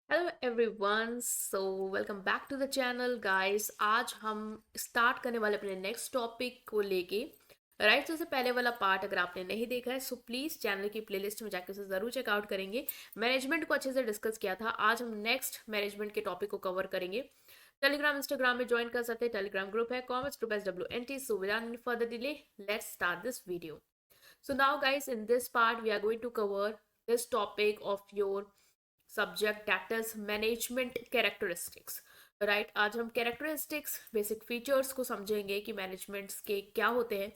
Hello everyone, so welcome back to the channel guys. आज हम start करने वाले अपने नेक्स्ट टॉपिक को लेके। राइट, सबसे पहले वाला पार्ट अगर आपने नहीं देखा है सो प्लीज़ चैनल की प्लेलिस्ट में जाकर उसे ज़रूर चेकआउट करेंगे। मैनेजमेंट को अच्छे से डिस्कस किया था, आज हम नेक्स्ट मैनेजमेंट के टॉपिक को कवर करेंगे। टेलीग्राम इंस्टाग्राम में ज्वाइन कर सकते हैं, टेलीग्राम ग्रुप है commerce group SWNT। So without further delay let's start this video. So now guys, in this part we are going to cover this topic of your subject, that is management characteristics. Right, आज हम characteristics basic features को समझेंगे कि managements के क्या होते हैं।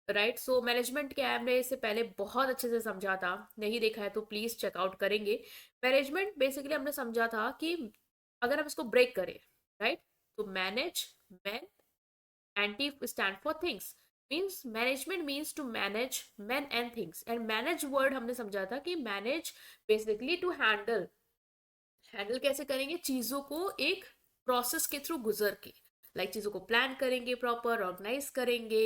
Right, so management क्या है हमने इससे पहले बहुत अच्छे से समझा था, नहीं देखा है तो प्लीज चेकआउट करेंगे। मैनेजमेंट बेसिकली हमने समझा था कि अगर हम इसको ब्रेक करें, राइट, तो manage, man, and T stand for things. Means management means to manage men and things, and manage word हमने समझा था कि manage basically to handle. Handle कैसे करेंगे चीजों को एक प्रोसेस के थ्रू गुजर के, लाइक चीजों को प्लान करेंगे, प्रॉपर ऑर्गेनाइज करेंगे,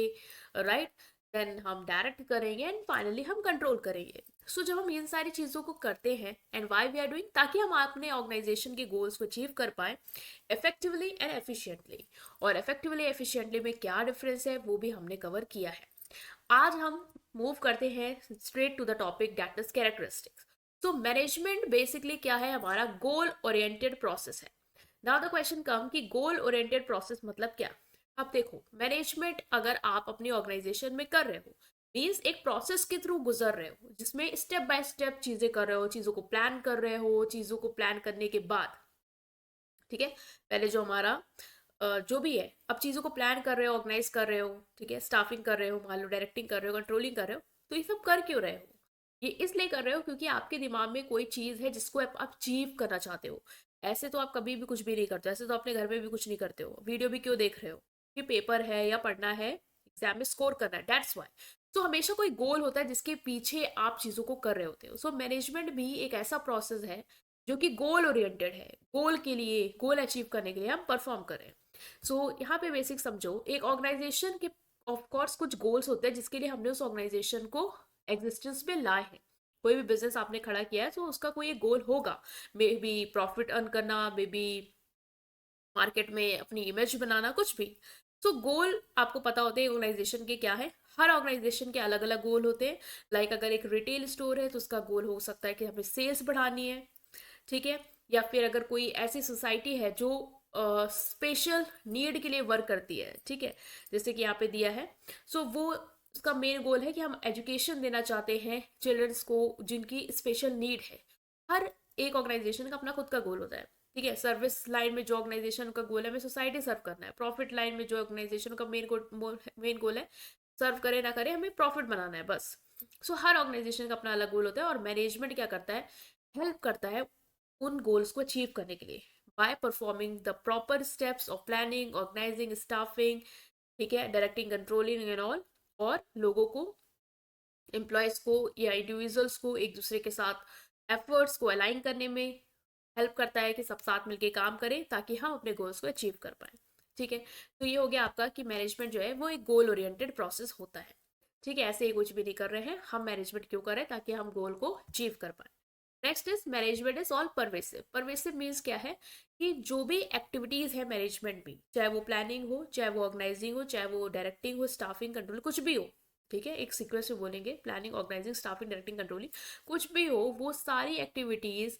राइट, देन हम डायरेक्ट करेंगे एंड फाइनली हम कंट्रोल करेंगे। सो जब हम इन सारी चीज़ों को करते हैं and why we are doing, ताकि हम अपने ऑर्गेनाइजेशन के गोल्स को अचीव कर पाए इफेक्टिवली एंड एफिशिएंटली। और इफेक्टिवली एफिशिएंटली में क्या डिफरेंस है वो भी हमने कवर किया है। आज हम मूव करते हैं straight to the topic, that is characteristics. तो मैनेजमेंट बेसिकली क्या है, हमारा गोल ओरिएंटेड प्रोसेस है। नाउ द क्वेश्चन कम कि गोल ओरिएंटेड प्रोसेस मतलब क्या। अब देखो, मैनेजमेंट अगर आप अपनी ऑर्गेनाइजेशन में कर रहे हो, मीन्स एक प्रोसेस के थ्रू गुजर रहे हो जिसमें स्टेप बाय स्टेप चीजें कर रहे हो, चीजों को प्लान कर रहे हो, चीजों को प्लान करने के बाद, ठीक है, पहले जो हमारा जो भी है, अब चीज़ों को प्लान कर रहे हो, ऑर्गेनाइज कर रहे हो, ठीक है, स्टाफिंग कर रहे हो, मान लो डायरेक्टिंग कर रहे हो, कंट्रोलिंग कर रहे हो, तो ये सब कर क्यों रहे हो? ये इसलिए कर रहे हो क्योंकि आपके दिमाग में कोई चीज़ है जिसको आप अचीव करना चाहते हो। ऐसे तो आप कभी भी कुछ भी नहीं करते, ऐसे तो अपने घर में भी कुछ नहीं करते हो, वीडियो भी क्यों देख रहे हो? कि पेपर है या पढ़ना है, एग्जाम में स्कोर करना है, दैट्स वाई। तो हमेशा कोई गोल होता है जिसके पीछे आप चीज़ों को कर रहे होते हो। सो मैनेजमेंट भी एक ऐसा प्रोसेस है जो कि गोल ओरिएंटेड है, गोल के लिए, गोल अचीव करने के लिए हम परफॉर्म करें। यहाँ पे बेसिक समझो, एक ऑर्गेनाइजेशन के ऑफ कोर्स कुछ गोल्स होते हैं जिसके लिए हमने उस ऑर्गेनाइजेशन को एग्जिस्टेंस में लाए हैं। कोई भी बिजनेस आपने खड़ा किया है तो उसका कोई एक गोल होगा, मे बी प्रॉफिट अर्न करना, मे बी मार्केट में अपनी इमेज बनाना, कुछ भी। तो गोल आपको पता होते हैं ऑर्गेनाइजेशन के क्या है। हर ऑर्गेनाइजेशन के अलग अलग गोल होते हैं। लाइक अगर एक रिटेल स्टोर है तो उसका गोल हो सकता है कि हमें सेल्स बढ़ानी है, ठीक है। या फिर अगर कोई ऐसी सोसाइटी है जो स्पेशल नीड के लिए वर्क करती है, ठीक है, जैसे कि यहाँ पे दिया है, सो वो उसका मेन गोल है कि हम एजुकेशन देना चाहते हैं चिल्ड्रंस को जिनकी स्पेशल नीड है। हर एक ऑर्गेनाइजेशन का अपना खुद का गोल होता है, ठीक है। सर्विस लाइन में जो ऑर्गेनाइजेशन का गोल है हमें सोसाइटी सर्व करना है, प्रॉफिट लाइन में जो ऑर्गेनाइजेशन का मेन गोल है, सर्व करे ना करे हमें प्रॉफिट बनाना है, बस। हर ऑर्गेनाइजेशन का अपना अलग गोल होता है, और मैनेजमेंट क्या करता है, हेल्प करता है उन गोल्स को अचीव करने के लिए by performing the proper steps of planning, organising, staffing, ठीक है, डायरेक्टिंग, कंट्रोलिंग एंड ऑल। और लोगों को, एम्प्लॉयज को या इंडिविजुअल्स को एक दूसरे के साथ एफर्ट्स को अलाइन करने में हेल्प करता है कि सब साथ मिलके काम करें ताकि हम अपने गोल्स को अचीव कर पाए, ठीक है। तो ये हो गया आपका कि मैनेजमेंट जो है वो एक गोल ओरिएंटेड प्रोसेस होता है, ठीक है। ऐसे ही कुछ भी नहीं कर रहे हैं हम, मैनेजमेंट क्यों कर रहे हैं, ताकि हम गोल को अचीव कर पाए। Next is management is all pervasive. Pervasive means क्या है कि जो भी एक्टिविटीज है मैनेजमेंट में, चाहे वो प्लानिंग हो, चाहे वो ऑर्गेनाइजिंग हो, चाहे वो डायरेक्टिंग हो, स्टाफिंग, कंट्रोल, कुछ भी हो, ठीक है, एक सीक्वेंस में बोलेंगे, planning, organising, staffing, directing, controlling, कुछ भी हो, वो सारी एक्टिविटीज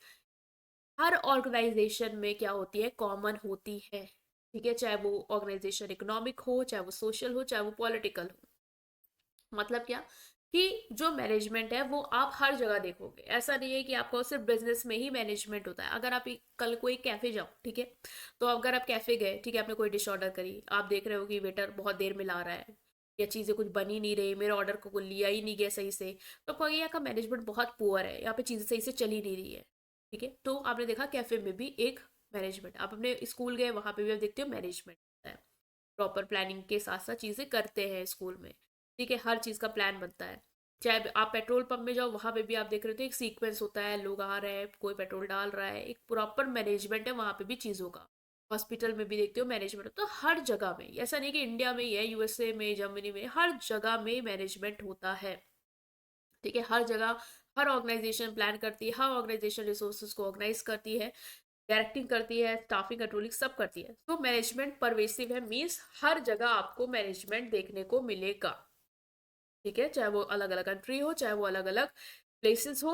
हर ऑर्गेनाइजेशन में क्या होती है, कॉमन होती है, ठीक है। चाहे वो ऑर्गेनाइजेशन इकोनॉमिक हो, चाहे वो सोशल हो, चाहे वो पॉलिटिकल हो। मतलब क्या कि जो मैनेजमेंट है वो आप हर जगह देखोगे। ऐसा नहीं है कि आपको सिर्फ बिजनेस में ही मैनेजमेंट होता है। अगर आप कल कोई कैफे जाओ, ठीक है, तो अगर आप कैफे गए, ठीक है, आपने कोई डिश ऑर्डर करी, आप देख रहे हो कि वेटर बहुत देर में ला रहा है या चीज़ें कुछ बनी नहीं रही, मेरे ऑर्डर को लिया ही नहीं गया सही से, तो कहोगे यहाँ का मैनेजमेंट बहुत पुअर है, यहाँ पे चीज़ें सही से चली नहीं रही है, ठीक है। तो आपने देखा कैफे में भी एक मैनेजमेंट, आप अपने स्कूल गए वहां पे भी आप देखते हो मैनेजमेंट है, प्रॉपर प्लानिंग के साथ साथ चीज़ें करते हैं स्कूल में, ठीक है, हर चीज़ का प्लान बनता है। चाहे आप पेट्रोल पंप में जाओ, वहां पे भी आप देख रहे हो तो एक सीक्वेंस होता है, लोग आ रहे हैं, कोई पेट्रोल डाल रहा है, एक प्रॉपर मैनेजमेंट है वहां पे भी चीज़ों का। हॉस्पिटल में भी देखते हो मैनेजमेंट, तो हर जगह में, ऐसा नहीं कि इंडिया में ही है, यूएसए में, जर्मनी में, हर जगह में मैनेजमेंट होता है, ठीक है। हर जगह हर ऑर्गेनाइजेशन प्लान करती है, हर ऑर्गेनाइजेशन रिसोर्सेज को ऑर्गेनाइज करती है, डायरेक्टिंग करती है, स्टाफिंग कंट्रोलिंग सब करती है। तो मैनेजमेंट परवेसिव है, मीन्स हर जगह आपको मैनेजमेंट देखने को मिलेगा। ठीक है, चाहे वो अलग अलग कंट्री हो, चाहे वो अलग अलग प्लेसेस हो,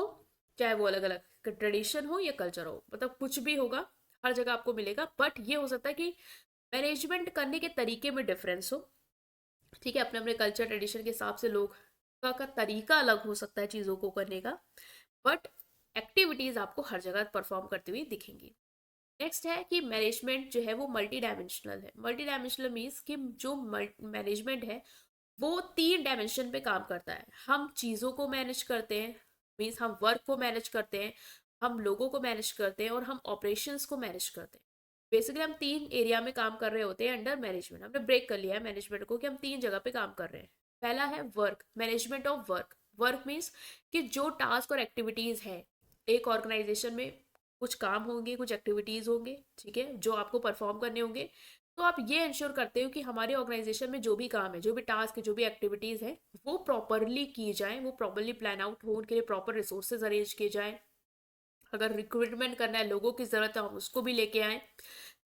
चाहे वो अलग अलग ट्रेडिशन हो या कल्चर हो, मतलब कुछ भी होगा, हर जगह आपको मिलेगा। बट ये हो सकता है कि मैनेजमेंट करने के तरीके में डिफरेंस हो। ठीक है, अपने अपने कल्चर ट्रेडिशन के हिसाब से लोग का तरीका अलग हो सकता है चीज़ों को करने का। बट एक्टिविटीज़ आपको हर जगह परफॉर्म करती हुई दिखेंगी। नेक्स्ट है कि मैनेजमेंट जो है वो मल्टी डायमेंशनल है। मल्टी डायमेंशनल मीन्स कि जो मैनेजमेंट है वो 3 डायमेंशन पे काम करता है। हम चीज़ों को मैनेज करते हैं, मीन्स हम वर्क को मैनेज करते हैं, हम लोगों को मैनेज करते हैं और हम ऑपरेशंस को मैनेज करते हैं। बेसिकली हम 3 एरिया में काम कर रहे होते हैं अंडर मैनेजमेंट। हमने ब्रेक कर लिया है मैनेजमेंट को कि हम 3 जगह पे काम कर रहे हैं। पहला है work, management of work. Work means कि जो टास्क और एक्टिविटीज़ है एक ऑर्गेनाइजेशन में, कुछ काम होंगे, कुछ एक्टिविटीज़ होंगे, ठीक है, जो आपको परफॉर्म करने होंगे। तो आप ये इंश्योर करते हो कि हमारे ऑर्गेनाइजेशन में जो भी काम है, जो भी टास्क है, जो भी एक्टिविटीज़ है, वो प्रॉपरली की जाए, वो प्रॉपरली प्लान आउट हो, उनके लिए प्रॉपर रिसोर्सेज अरेंज किए जाए। अगर रिक्रूटमेंट करना है, लोगों की ज़रूरत है, हम उसको भी लेके आए।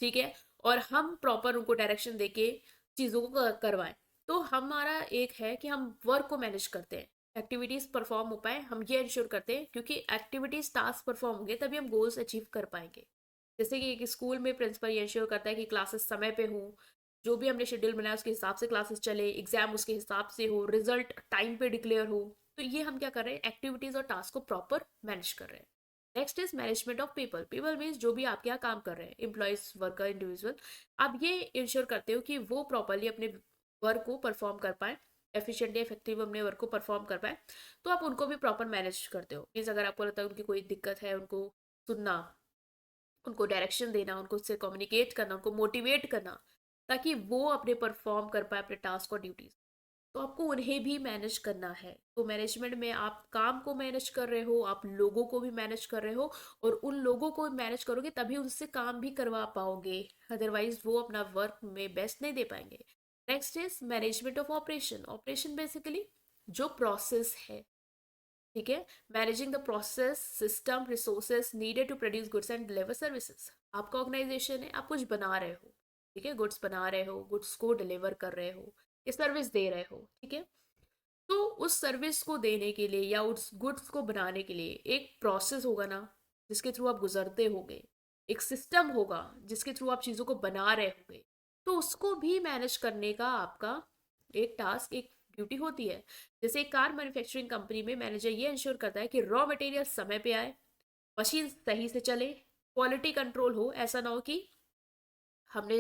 ठीक है, और हम प्रॉपर उनको डायरेक्शन देके चीज़ों को करवाएं। तो हमारा एक है कि हम वर्क को मैनेज करते हैं, एक्टिविटीज़ परफॉर्म हो पाए हम ये इंश्योर करते हैं, क्योंकि एक्टिविटीज़ टास्क परफॉर्म होंगे तभी हम गोल्स अचीव कर पाएंगे। जैसे कि एक स्कूल में प्रिंसिपल ये इंश्योर करता है कि क्लासेस समय पे हो, जो भी हमने शेड्यूल बनाया उसके हिसाब से क्लासेस चले, एग्जाम उसके हिसाब से हो, रिजल्ट टाइम पे डिक्लेयर हो। तो ये हम क्या कर रहे हैं, एक्टिविटीज़ और टास्क को प्रॉपर मैनेज कर रहे हैं। Next is management of people. People means जो भी आपके यहाँ काम कर रहे हैं, एम्प्लॉयज, वर्कर, इंडिविजुअल। आप ये इंश्योर करते हो कि वो प्रॉपरली अपने वर्क को परफॉर्म कर पाए, एफिशिएंटली इफेक्टिव अपने वर्क को परफॉर्म कर पाए। तो आप उनको भी प्रॉपर मैनेज करते हो। मीन्स अगर आपको लगता है उनकी कोई दिक्कत है, उनको सुनना, उनको डायरेक्शन देना, उनको उससे कम्युनिकेट करना, उनको मोटिवेट करना, ताकि वो अपने परफॉर्म कर पाए अपने टास्क और ड्यूटीज। तो आपको उन्हें भी मैनेज करना है। तो मैनेजमेंट में आप काम को मैनेज कर रहे हो, आप लोगों को भी मैनेज कर रहे हो, और उन लोगों को मैनेज करोगे तभी उनसे काम भी करवा पाओगे, अदरवाइज वो अपना वर्क में बेस्ट नहीं दे पाएंगे। Next is management of operation. Operation basically जो प्रोसेस है, ठीक है, managing the process, system, resources needed to produce goods and deliver services. आपका ऑर्गेनाइजेशन है, आप कुछ बना रहे हो, ठीक है, गुड्स बना रहे हो, गुड्स को डिलीवर कर रहे हो, ये सर्विस दे रहे हो, ठीक है। तो उस सर्विस को देने के लिए या उस गुड्स को बनाने के लिए एक प्रोसेस होगा ना, जिसके थ्रू आप गुजरते होगे, एक सिस्टम होगा जिसके थ्रू आप चीज़ों को बना रहे होगे। तो उसको भी मैनेज करने का आपका एक टास्क, एक ड्यूटी होती है। जैसे एक कार मैन्युफैक्चरिंग कंपनी में मैनेजर ये इंश्योर करता है कि रॉ मटेरियल समय पे आए, मशीन सही से चले, क्वालिटी कंट्रोल हो। ऐसा ना हो कि हमने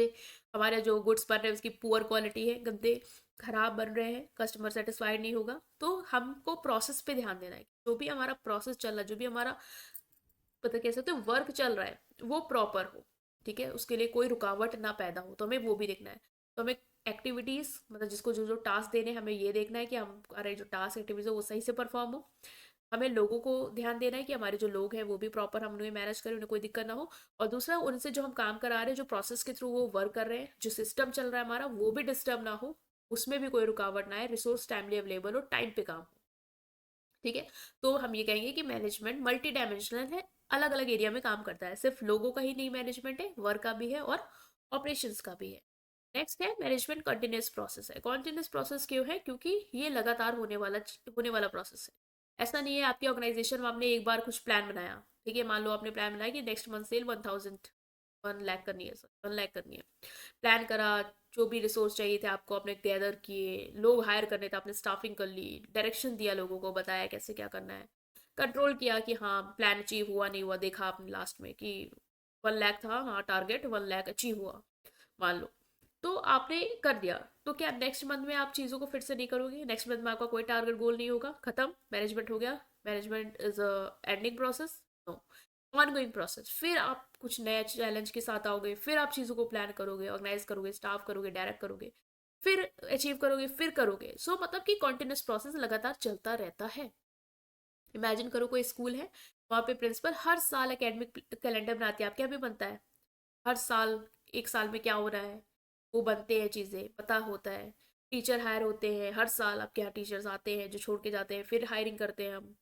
हमारे जो गुड्स बन रहे हैं उसकी पुअर क्वालिटी है, गंदे खराब बन रहे हैं, कस्टमर सेटिस्फाइड नहीं होगा। तो हमको प्रोसेस पे ध्यान देना है, जो भी हमारा प्रोसेस चल रहा है, जो भी हमारा पता कह सकते हो वर्क चल रहा है, वो प्रॉपर हो, ठीक है, उसके लिए कोई रुकावट ना पैदा हो। तो हमें वो भी देखना है। तो हमें एक्टिविटीज़, मतलब जिसको जो जो टास्क देने हैं, हमें ये देखना है कि हमारे जो टास्क एक्टिविटीज हो वो सही से परफॉर्म हो। हमें लोगों को ध्यान देना है कि हमारे जो लोग हैं वो भी प्रॉपर हम उन्हें मैनेज करें, उन्हें कोई दिक्कत ना हो। और दूसरा, उनसे जो हम काम करा रहे हैं, जो प्रोसेस के थ्रू वो वर्क कर रहे हैं, जो सिस्टम चल रहा है हमारा, वो भी डिस्टर्ब ना हो, उसमें भी कोई रुकावट ना आए, रिसोर्स टाइमली अवेलेबल हो, टाइम पे काम हो। ठीक है, तो हम ये कहेंगे कि मैनेजमेंट मल्टी डायमेंशनल है, अलग अलग एरिया में काम करता है, सिर्फ लोगों का ही नहीं मैनेजमेंट है, वर्क का भी है और ऑपरेशंस का भी है। नेक्स्ट है मैनेजमेंट कंटिन्यूस प्रोसेस है। कॉन्टिन्यूस प्रोसेस क्यों है, क्योंकि ये लगातार होने वाला प्रोसेस है। ऐसा नहीं है आपकी ऑर्गेनाइजेशन में आपने एक बार कुछ प्लान बनाया, ठीक है, मान लो आपने प्लान बनाया कि नेक्स्ट मंथ सेल 1,000 1 लाख करनी है, सर 1 लाख करनी है। प्लान करा, जो भी रिसोर्स चाहिए थे आपको आपने गैदर किए, लोग हायर करने थे, आपने स्टाफिंग कर ली, डायरेक्शन दिया, लोगों को बताया कैसे क्या करना है, कंट्रोल किया कि हाँ प्लान अचीव हुआ नहीं हुआ, देखा आपने लास्ट में कि 1 लाख था, हाँ टारगेट 1 लाख अचीव हुआ, मान लो। तो आपने कर दिया, तो क्या नेक्स्ट मंथ में आप चीज़ों को फिर से नहीं करोगे? नेक्स्ट मंथ में आपका कोई टारगेट गोल नहीं होगा, खत्म, मैनेजमेंट हो गया। Management is a ending process? No, ongoing process. फिर आप कुछ नए चैलेंज के साथ आओगे, फिर आप चीज़ों को प्लान करोगे, ऑर्गेनाइज करोगे, स्टाफ करोगे, डायरेक्ट करोगे, फिर अचीव करोगे, फिर करोगे। सो मतलब कि कॉन्टिन्यूस प्रोसेस लगातार चलता रहता है। इमेजिन करो कोई स्कूल है, वहाँ पे प्रिंसिपल हर साल एकेडमिक कैलेंडर बनाती है, आपके यहाँ भी बनता है, हर साल एक साल में क्या हो रहा है वो बनते हैं, चीज़ें पता होता है। टीचर हायर होते हैं, हर साल आपके यहाँ टीचर्स आते हैं जो छोड़ के जाते हैं, फिर हायरिंग करते हैं हम।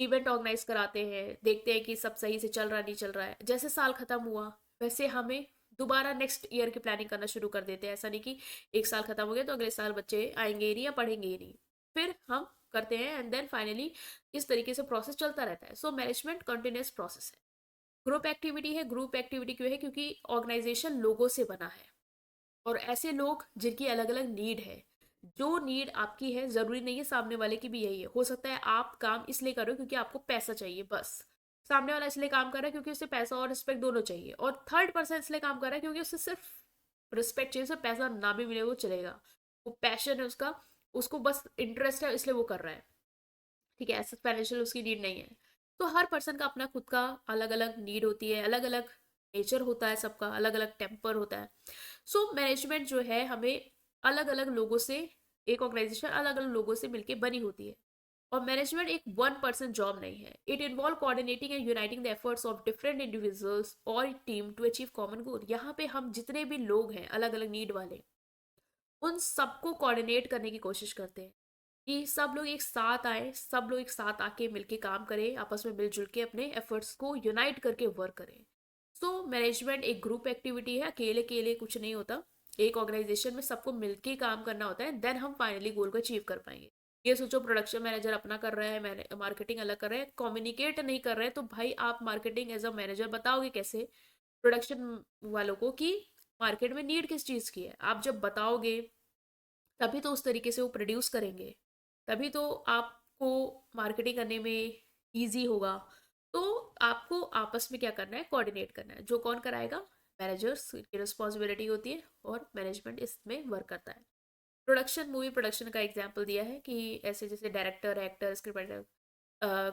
इवेंट ऑर्गेनाइज कराते हैं, देखते हैं कि सब सही से चल रहा नहीं चल रहा है। जैसे साल खत्म हुआ वैसे हमें दोबारा नेक्स्ट ईयर की प्लानिंग करना शुरू कर देते हैं। ऐसा नहीं कि एक साल खत्म हो गया तो अगले साल बच्चे आएंगे ही नहीं या पढ़ेंगे ही नहीं, फिर हम करते हैं एंड देन फाइनली इस तरीके से प्रोसेस चलता रहता है। सो मैनेजमेंट कंटिन्यूस प्रोसेस है। ग्रुप एक्टिविटी है। ग्रुप एक्टिविटी क्यों है? क्योंकि ऑर्गेनाइजेशन लोगों से बना है और ऐसे लोग जिनकी अलग अलग नीड है। जो नीड आपकी है जरूरी नहीं है सामने वाले की भी यही है। हो सकता है आप काम इसलिए करो क्योंकि आपको पैसा चाहिए बस, सामने वाला इसलिए काम कर रहा है क्योंकि उसे पैसा और रिस्पेक्ट दोनों चाहिए, और थर्ड पर्सन इसलिए काम कर रहा है क्योंकि उसे सिर्फ रिस्पेक्ट चाहिए, उसे पैसा ना भी मिले वो चलेगा, वो पैशन है उसका, उसको बस इंटरेस्ट है इसलिए वो कर रहा है। ठीक है, ऐसा फाइनेंशियल उसकी नीड नहीं है। तो हर पर्सन का अपना खुद का अलग अलग नीड होती है, अलग अलग नेचर होता है, सबका अलग अलग टेम्पर होता है। सो मैनेजमेंट जो है हमें अलग अलग लोगों से, एक ऑर्गेनाइजेशन अलग अलग लोगों से मिलके बनी होती है। और मैनेजमेंट एक वन पर्सन जॉब नहीं है। It involve coordinating and uniting the efforts of different individuals और team to achieve common goal. यहाँ पे हम जितने भी लोग हैं अलग अलग नीड वाले, उन सबको कोऑर्डिनेट करने की कोशिश करते हैं कि सब लोग एक साथ आए, सब लोग एक साथ आके मिलके काम करें, आपस में मिलजुल के अपने एफर्ट्स को यूनाइट करके वर्क करें। सो मैनेजमेंट एक ग्रुप एक्टिविटी है, अकेले अकेले कुछ नहीं होता। एक ऑर्गेनाइजेशन में सबको मिलके काम करना होता है, देन हम फाइनली गोल को अचीव कर पाएंगे। ये सोचो प्रोडक्शन मैनेजर अपना कर रहा है, मैंने मार्केटिंग अलग कर रहा है, कम्युनिकेट नहीं कर रहे हैं, तो भाई आप मार्केटिंग एज अ मैनेजर बताओगे कैसे प्रोडक्शन वालों को कि मार्केट में नीड किस चीज़ की है? आप जब बताओगे तभी तो उस तरीके से वो प्रोड्यूस करेंगे, तभी तो आपको मार्केटिंग करने में ईजी होगा। तो आपको आपस में क्या करना है? कोऑर्डिनेट करना है। जो कौन कराएगा? मैनेजर्स की रिस्पॉन्सिबिलिटी होती है और मैनेजमेंट इसमें वर्क करता है। प्रोडक्शन, मूवी प्रोडक्शन का एग्जांपल दिया है कि ऐसे जैसे director, actor, script writer,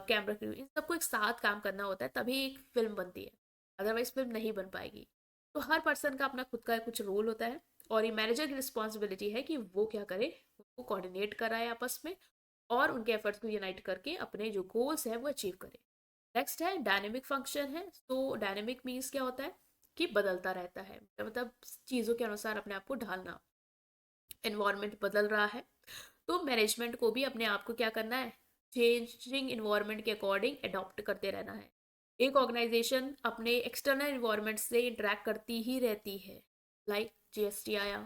camera crew, इन सबको एक साथ काम करना होता है तभी एक फिल्म बनती है, अदरवाइज फिल्म नहीं बन पाएगी। तो हर पर्सन का अपना खुद का कुछ रोल होता है और ये मैनेजर की रिस्पॉन्सिबिलिटी है कि वो क्या करे, उनको कोऑर्डिनेट कराए आपस में और उनके एफर्ट्स को यूनाइट करके अपने जो गोल्स हैं वो अचीव करे। नेक्स्ट है डायनेमिक फंक्शन है। तो डायनेमिक मीन्स क्या होता है कि बदलता रहता है, मतलब चीज़ों के अनुसार अपने आप को ढालना। एनवायरनमेंट बदल रहा है तो मैनेजमेंट को भी अपने आप को क्या करना है? चेंजिंग इन्वायरमेंट के अकॉर्डिंग अडॉप्ट करते रहना है। एक ऑर्गेनाइजेशन अपने एक्सटर्नल इन्वायरमेंट से इंटरेक्ट करती ही रहती है। लाइक जीएसटी आया,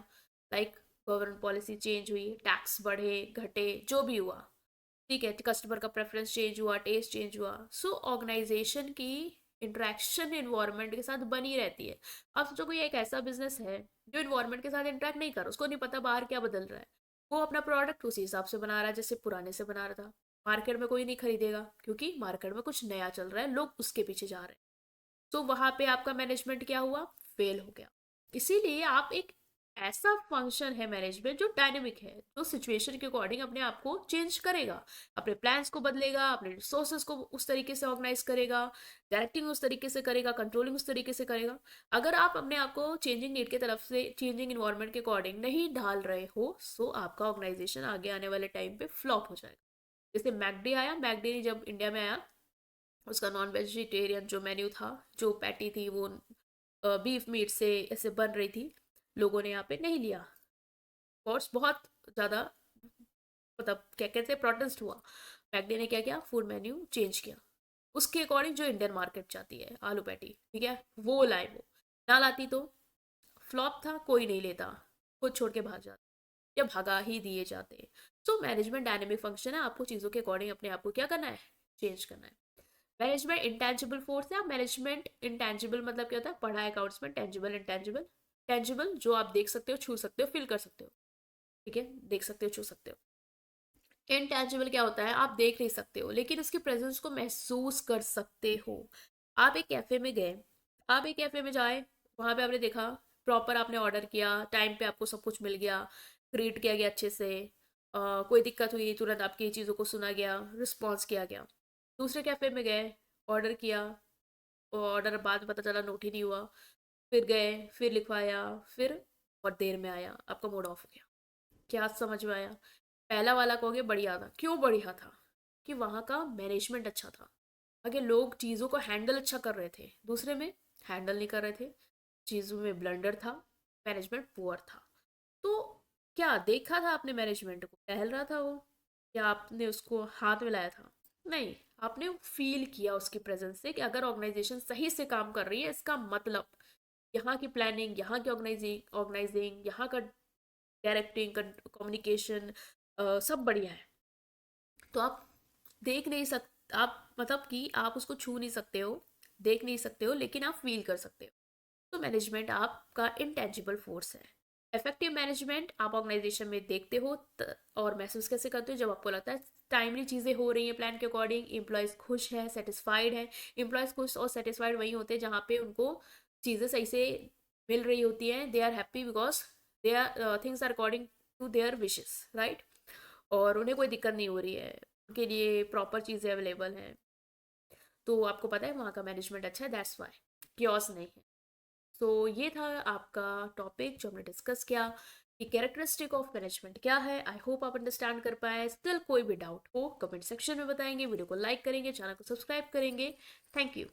लाइक गवर्नमेंट पॉलिसी चेंज हुई, टैक्स बढ़े घटे जो भी हुआ, ठीक है, कस्टमर का प्रेफरेंस चेंज हुआ, टेस्ट चेंज हुआ। सो ऑर्गेनाइजेशन की इंटरेक्शन इन्वायरमेंट के साथ बनी रहती है। अब सोचो कोई एक ऐसा बिजनेस है जो इन्वायरमेंट के साथ इंटरेक्ट नहीं कर रहा, उसको नहीं पता बाहर क्या बदल रहा है, वो अपना प्रोडक्ट उसी हिसाब से बना रहा है जैसे पुराने से बना रहा था। मार्केट में कोई नहीं खरीदेगा क्योंकि मार्केट में कुछ नया चल रहा है, लोग उसके पीछे जा रहे हैं। तो वहां पे आपका मैनेजमेंट क्या हुआ? फेल हो गया। इसीलिए आप एक ऐसा फंक्शन है मैनेजमेंट जो डायनेमिक है, जो सिचुएशन के अकॉर्डिंग अपने आप को चेंज करेगा, अपने प्लान्स को बदलेगा, अपने रिसोर्सेज को उस तरीके से ऑर्गेनाइज करेगा, डायरेक्टिंग उस तरीके से करेगा, कंट्रोलिंग उस तरीके से करेगा। अगर आप अपने आप को चेंजिंग नीड की तरफ से, चेंजिंग इन्वायरमेंट के अकॉर्डिंग नहीं ढाल रहे हो, सो आपका ऑर्गेनाइजेशन आगे आने वाले टाइम पे फ्लॉप हो जाएगा। जैसे मैकडी आया, मैकडी जब इंडिया में आया, उसका नॉन वेजिटेरियन जो मेन्यू था, जो पैटी थी वो बीफ मीट से ऐसे बन रही थी, लोगों ने यहाँ पे नहीं लिया। कॉस्ट बहुत ज़्यादा, मतलब क्या कहते हैं, प्रोटेस्ट हुआ। मैकडी ने क्या किया? फूड मेन्यू चेंज किया उसके अकॉर्डिंग जो इंडियन मार्केट चाहती है, आलू पैटी, ठीक है, वो लाए। वो ना लाती तो फ्लॉप था, कोई नहीं लेता, खुद छोड़ के भाग जाता या भगा ही दिए जाते। सो मैनेजमेंट डायनेमिक फंक्शन है, आपको चीज़ों के अकॉर्डिंग अपने आप को क्या करना है? चेंज करना है। मैनेजमेंट इंटेंजिबल फोर्स है। मैनेजमेंट इंटेंजिबल मतलब क्या होता है? पढ़ा है अकाउंट्स में, टेंजिबल इंटेंजिबल। टेंजिबल जो आप देख सकते हो, छू सकते हो, फील कर सकते हो, ठीक है, देख सकते हो, छू सकते हो। इनटैंजिबल क्या होता है? आप देख नहीं सकते हो लेकिन उसकी प्रेजेंस को महसूस कर सकते हो। आप एक कैफे में गए, आप एक कैफे में जाए, वहां पे आपने देखा, प्रॉपर आपने ऑर्डर किया, टाइम पे आपको सब कुछ मिल गया, ग्रीट किया गया अच्छे से, कोई दिक्कत हुई तुरंत आपकी चीज़ों को सुना गया, रिस्पॉन्स किया गया। दूसरे कैफे में गए, ऑर्डर किया, ऑर्डर बाद में पता चला नोट ही नहीं हुआ, फिर गए, फिर लिखवाया, फिर बहुत देर में आया, आपका मूड ऑफ हो गया। क्या समझ में आया? पहला वाला कहोगे बढ़िया था, क्यों बढ़िया था? कि वहाँ का मैनेजमेंट अच्छा था, आगे लोग चीज़ों को हैंडल अच्छा कर रहे थे। दूसरे में हैंडल नहीं कर रहे थे, चीज़ों में ब्लंडर था, मैनेजमेंट पुअर था। तो क्या देखा था आपने? मैनेजमेंट को टहल रहा था वो, या आपने उसको हाथ में लाया था? नहीं, आपने फील किया उसकी प्रेजेंस से कि अगर ऑर्गेनाइजेशन सही से काम कर रही है, इसका मतलब यहाँ की प्लानिंग, यहाँ की ऑर्गेनाइजिंग, यहाँ का डायरेक्टिंग, कम्युनिकेशन सब बढ़िया है। तो आप देख नहीं सक आप मतलब कि आप उसको छू नहीं सकते हो, देख नहीं सकते हो, लेकिन आप फील कर सकते हो। तो मैनेजमेंट आपका इंटेंजिबल फोर्स है। इफेक्टिव मैनेजमेंट आप ऑर्गेनाइजेशन में देखते हो और महसूस कैसे करते हो, जब आपको लगता है टाइमली चीज़ें हो रही हैं प्लान के अकॉर्डिंग, एम्प्लॉयज़ खुश है, सेटिस्फाइड है। एम्प्लॉयज़ खुश और सेटिस्फाइड वही होते हैं जहाँ पे उनको चीज़ें सही से मिल रही होती हैं। They are happy because they are things are according to their wishes, right. और उन्हें कोई दिक्कत नहीं हो रही है, उनके लिए प्रॉपर चीज़ें अवेलेबल हैं। तो आपको पता है वहाँ का मैनेजमेंट अच्छा है, दैट्स वाई क्योस नहीं है। सो ये था आपका टॉपिक जो हमने डिस्कस किया कि कैरेक्टरिस्टिक ऑफ मैनेजमेंट क्या है। आई होप आप अंडरस्टैंड कर पाए। स्टिल कोई भी डाउट हो कमेंट सेक्शन में बताएंगे, वीडियो को लाइक करेंगे, चैनल को सब्सक्राइब करेंगे। Thank you.